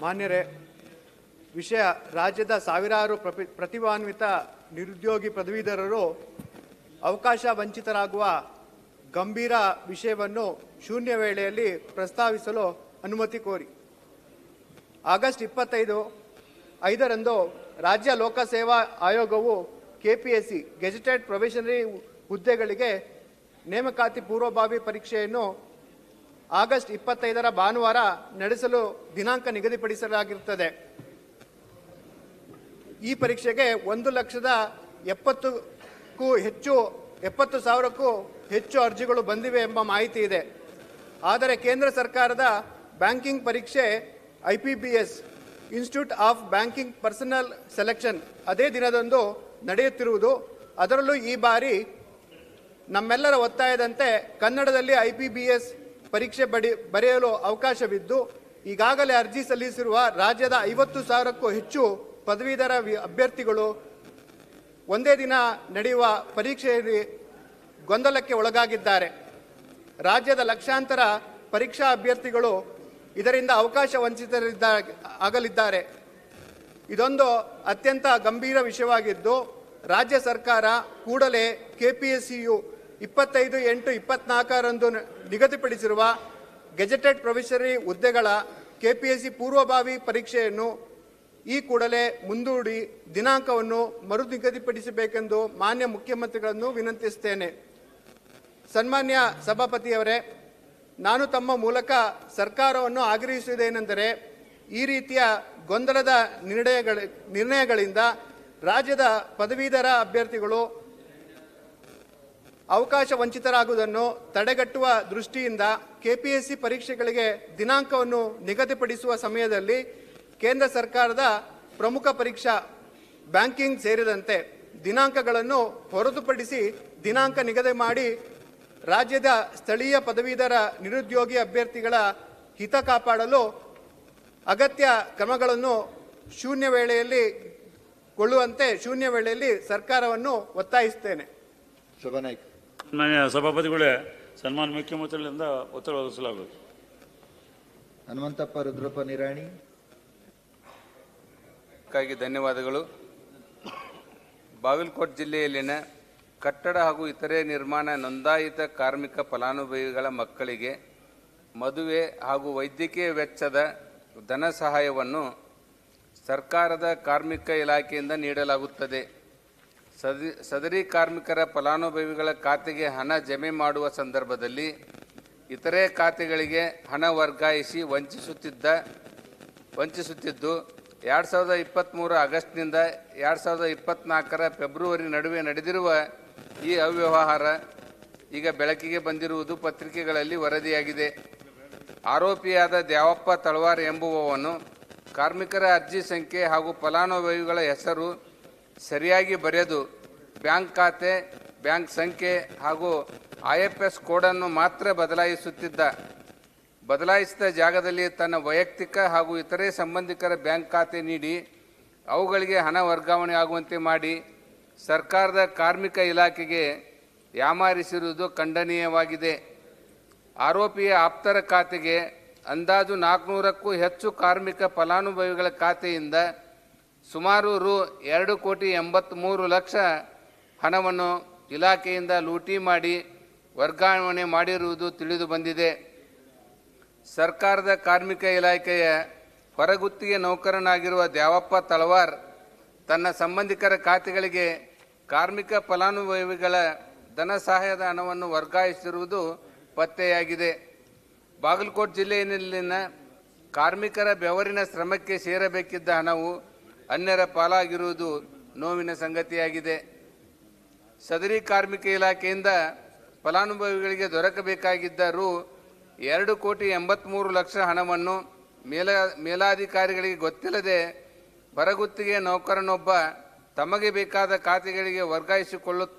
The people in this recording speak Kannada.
ಮಾನ್ಯರೇ, ವಿಷಯ ರಾಜ್ಯದ ಸಾವಿರಾರು ಪ್ರತಿಭಾನ್ವಿತ ನಿರುದ್ಯೋಗಿ ಪದವೀಧರರು ಅವಕಾಶ ವಂಚಿತರಾಗುವ ಗಂಭೀರ ವಿಷಯವನ್ನು ಶೂನ್ಯ ವೇಳೆಯಲ್ಲಿ ಪ್ರಸ್ತಾವಿಸಲು ಅನುಮತಿ ಕೋರಿ ಆಗಸ್ಟ್ 25ರಂದು ರಾಜ್ಯ ಲೋಕಸೇವಾ ಆಯೋಗವು ಕೆಪಿಎಸ್ಸಿ ಗೆಜೆಟೆಡ್ ಪ್ರೊಬೇಷನರಿ ಹುದ್ದೆಗಳಿಗೆ ನೇಮಕಾತಿ ಪೂರ್ವಭಾವಿ ಪರೀಕ್ಷೆಯನ್ನು ಆಗಸ್ಟ್ 25ರ ಭಾನುವಾರ ನಡೆಸಲು ದಿನಾಂಕ ನಿಗದಿಪಡಿಸಲಾಗಿರುತ್ತದೆ. ಈ ಪರೀಕ್ಷೆಗೆ 1,70,000ಕ್ಕೂ ಹೆಚ್ಚು ಅರ್ಜಿಗಳು ಬಂದಿವೆ ಎಂಬ ಮಾಹಿತಿ ಇದೆ. ಆದರೆ ಕೇಂದ್ರ ಸರ್ಕಾರದ ಬ್ಯಾಂಕಿಂಗ್ ಪರೀಕ್ಷೆ IPBS institute of banking personal selection ಅದೇ ದಿನದಂದು ನಡೆಯುತ್ತಿರುವುದು. ಅದರಲ್ಲೂ ಈ ಬಾರಿ ನಮ್ಮೆಲ್ಲರ ಒತ್ತಾಯದಂತೆ ಕನ್ನಡದಲ್ಲಿ IPBS ಪರೀಕ್ಷೆ ಬರೆಯಲು ಅವಕಾಶವಿದ್ದು, ಈಗಾಗಲೇ ಅರ್ಜಿ ಸಲ್ಲಿಸಿರುವ ರಾಜ್ಯದ 50,000ಕ್ಕೂ ಹೆಚ್ಚು ಪದವೀಧರ ಅಭ್ಯರ್ಥಿಗಳು ಒಂದೇ ದಿನ ನಡೆಯುವ ಪರೀಕ್ಷೆಯಲ್ಲಿ ಗೊಂದಲಕ್ಕೆ ಒಳಗಾಗಿದ್ದಾರೆ. ರಾಜ್ಯದ ಲಕ್ಷಾಂತರ ಪರೀಕ್ಷಾ ಅಭ್ಯರ್ಥಿಗಳು ಇದರಿಂದ ಅವಕಾಶ ಆಗಲಿದ್ದಾರೆ. ಇದೊಂದು ಅತ್ಯಂತ ಗಂಭೀರ ವಿಷಯವಾಗಿದ್ದು, ರಾಜ್ಯ ಸರ್ಕಾರ ಕೂಡಲೇ KPSCಯು 25/8/24ರಂದು ನಿಗದಿಪಡಿಸಿರುವ ಗೆಜೆಟೆಡ್ ಪ್ರೊಬೇಷನರಿ ಹುದ್ದೆಗಳ KPSC ಪೂರ್ವಭಾವಿ ಪರೀಕ್ಷೆಯನ್ನು ಈ ಕೂಡಲೇ ಮುಂದೂಡಿ ದಿನಾಂಕವನ್ನು ಮರು ನಿಗದಿಪಡಿಸಬೇಕೆಂದು ಮಾನ್ಯ ಮುಖ್ಯಮಂತ್ರಿಗಳನ್ನು ವಿನಂತಿಸುತ್ತೇನೆ. ಸನ್ಮಾನ್ಯ ಸಭಾಪತಿಯವರೇ, ನಾನು ತಮ್ಮ ಮೂಲಕ ಸರ್ಕಾರವನ್ನು ಆಗ್ರಹಿಸುವುದೇನೆಂದರೆ, ಈ ರೀತಿಯ ಗೊಂದಲದ ನಿರ್ಣಯಗಳಿಂದ ರಾಜ್ಯದ ಪದವೀಧರ ಅಭ್ಯರ್ಥಿಗಳು ಅವಕಾಶ ವಂಚಿತರಾಗುವುದನ್ನು ತಡೆಗಟ್ಟುವ ದೃಷ್ಟಿಯಿಂದ KPSC ಪರೀಕ್ಷೆಗಳಿಗೆ ದಿನಾಂಕವನ್ನು ನಿಗದಿಪಡಿಸುವ ಸಮಯದಲ್ಲಿ ಕೇಂದ್ರ ಸರ್ಕಾರದ ಪ್ರಮುಖ ಪರೀಕ್ಷಾ ಬ್ಯಾಂಕಿಂಗ್ ಸೇರಿದಂತೆ ದಿನಾಂಕಗಳನ್ನು ಹೊರತುಪಡಿಸಿ ದಿನಾಂಕ ನಿಗದಿ ಮಾಡಿ ರಾಜ್ಯದ ಸ್ಥಳೀಯ ಪದವೀಧರ ನಿರುದ್ಯೋಗಿ ಅಭ್ಯರ್ಥಿಗಳ ಹಿತ ಕಾಪಾಡಲು ಅಗತ್ಯ ಕ್ರಮಗಳನ್ನು ಶೂನ್ಯ ವೇಳೆಯಲ್ಲಿ ಸರ್ಕಾರವನ್ನು ಒತ್ತಾಯಿಸುತ್ತೇನೆ. ಸಭಾನಾಯಕ. ಮಾನ್ಯ ಸಭಾಪತಿಗಳೇ, ಸನ್ಮಾನ್ಯ ಮುಖ್ಯಮಂತ್ರಿಗಳಿಂದ ಒತ್ತಡ ಒದಗಿಸಲಾಗುವುದು. ಹನುಮಂತಪ್ಪ ರುದ್ರಪ್ಪ ನಿರಾಣಿ. ಧನ್ಯವಾದಗಳು. ಬಾಗಲಕೋಟೆ ಜಿಲ್ಲೆಯಲ್ಲಿನ ಕಟ್ಟಡ ಹಾಗೂ ಇತರೆ ನಿರ್ಮಾಣ ನೋಂದಾಯಿತ ಕಾರ್ಮಿಕ ಫಲಾನುಭವಿಗಳ ಮಕ್ಕಳಿಗೆ ಮದುವೆ ಹಾಗೂ ವೈದ್ಯಕೀಯ ವೆಚ್ಚದ ಧನ ಸಹಾಯವನ್ನು ಸರ್ಕಾರದ ಕಾರ್ಮಿಕ ಇಲಾಖೆಯಿಂದ ನೀಡಲಾಗುತ್ತದೆ. ಸದರಿ ಕಾರ್ಮಿಕರ ಫಲಾನುಭವಿಗಳ ಖಾತೆಗೆ ಹಣ ಜಮೆ ಮಾಡುವ ಸಂದರ್ಭದಲ್ಲಿ ಇತರೆ ಖಾತೆಗಳಿಗೆ ಹಣ ವರ್ಗಾಯಿಸಿ ವಂಚಿಸುತ್ತಿದ್ದು 2023 ಆಗಸ್ಟ್ನಿಂದ 2024 ಫೆಬ್ರವರಿ ನಡುವೆ ನಡೆದಿರುವ ಈ ಅವ್ಯವಹಾರ ಈಗ ಬೆಳಕಿಗೆ ಬಂದಿರುವುದು ಪತ್ರಿಕೆಗಳಲ್ಲಿ ವರದಿಯಾಗಿದೆ. ಆರೋಪಿಯಾದ ದ್ಯಾವಪ್ಪ ತಳವಾರ್ ಎಂಬುವವನು ಕಾರ್ಮಿಕರ ಅರ್ಜಿ ಸಂಖ್ಯೆ ಹಾಗೂ ಫಲಾನುಭವಿಗಳ ಹೆಸರು ಸರಿಯಾಗಿ ಬರೆದು ಬ್ಯಾಂಕ್ ಖಾತೆ, ಬ್ಯಾಂಕ್ ಸಂಖ್ಯೆ ಹಾಗೂ IFS ಕೋಡನ್ನು ಮಾತ್ರ ಬದಲಾಯಿಸಿದ ಜಾಗದಲ್ಲಿ ತನ್ನ ವೈಯಕ್ತಿಕ ಹಾಗೂ ಇತರೆ ಸಂಬಂಧಿಕರ ಬ್ಯಾಂಕ್ ಖಾತೆ ನೀಡಿ ಅವುಗಳಿಗೆ ಹಣ ವರ್ಗಾವಣೆ ಆಗುವಂತೆ ಮಾಡಿ ಸರ್ಕಾರದ ಕಾರ್ಮಿಕ ಇಲಾಖೆಗೆ ಯಾಮಾರಿಸಿರುವುದು ಖಂಡನೀಯವಾಗಿದೆ. ಆರೋಪಿಯ ಆಪ್ತರ ಖಾತೆಗೆ ಅಂದಾಜು 400ಕ್ಕೂ ಹೆಚ್ಚು ಕಾರ್ಮಿಕ ಫಲಾನುಭವಿಗಳ ಖಾತೆಯಿಂದ ಸುಮಾರು ರು. 2,83,00,000 ಹಣವನ್ನು ಇಲಾಖೆಯಿಂದ ಲೂಟಿ ಮಾಡಿ ವರ್ಗಾವಣೆ ಮಾಡಿರುವುದು ತಿಳಿದು ಬಂದಿದೆ. ಸರ್ಕಾರದ ಕಾರ್ಮಿಕ ಇಲಾಖೆಯ ಹೊರಗುತ್ತಿಗೆ ನೌಕರನಾಗಿರುವ ದ್ಯಾವಪ್ಪ ತಳವಾರ್ ತನ್ನ ಸಂಬಂಧಿಕರ ಖಾತೆಗಳಿಗೆ ಕಾರ್ಮಿಕ ಫಲಾನುಭವಿಗಳ ಧನ ಸಹಾಯದ ಹಣವನ್ನು ವರ್ಗಾಯಿಸಿರುವುದು ಪತ್ತೆಯಾಗಿದೆ. ಬಾಗಲಕೋಟೆ ಜಿಲ್ಲೆಯಲ್ಲಿನ ಕಾರ್ಮಿಕರ ಬೆವರಿನ ಶ್ರಮಕ್ಕೆ ಸೇರಬೇಕಿದ್ದ ಹಣವು ಅನ್ಯರ ಪಾಲಾಗಿರುವುದು ನೋವಿನ ಸಂಗತಿಯಾಗಿದೆ. ಸದರಿ ಕಾರ್ಮಿಕ ಇಲಾಖೆಯಿಂದ ಫಲಾನುಭವಿಗಳಿಗೆ ದೊರಕಬೇಕಾಗಿದ್ದ ರು. 2,83,00,000 ಹಣವನ್ನು ಮೇಲಾಧಿಕಾರಿಗಳಿಗೆ ಗೊತ್ತಿಲ್ಲದೆ ಹೊರಗುತ್ತಿಗೆ ನೌಕರನೊಬ್ಬ ತಮಗೆ ಬೇಕಾದ ಖಾತೆಗಳಿಗೆ ವರ್ಗಾಯಿಸಿಕೊಳ್ಳುತ್ತಾ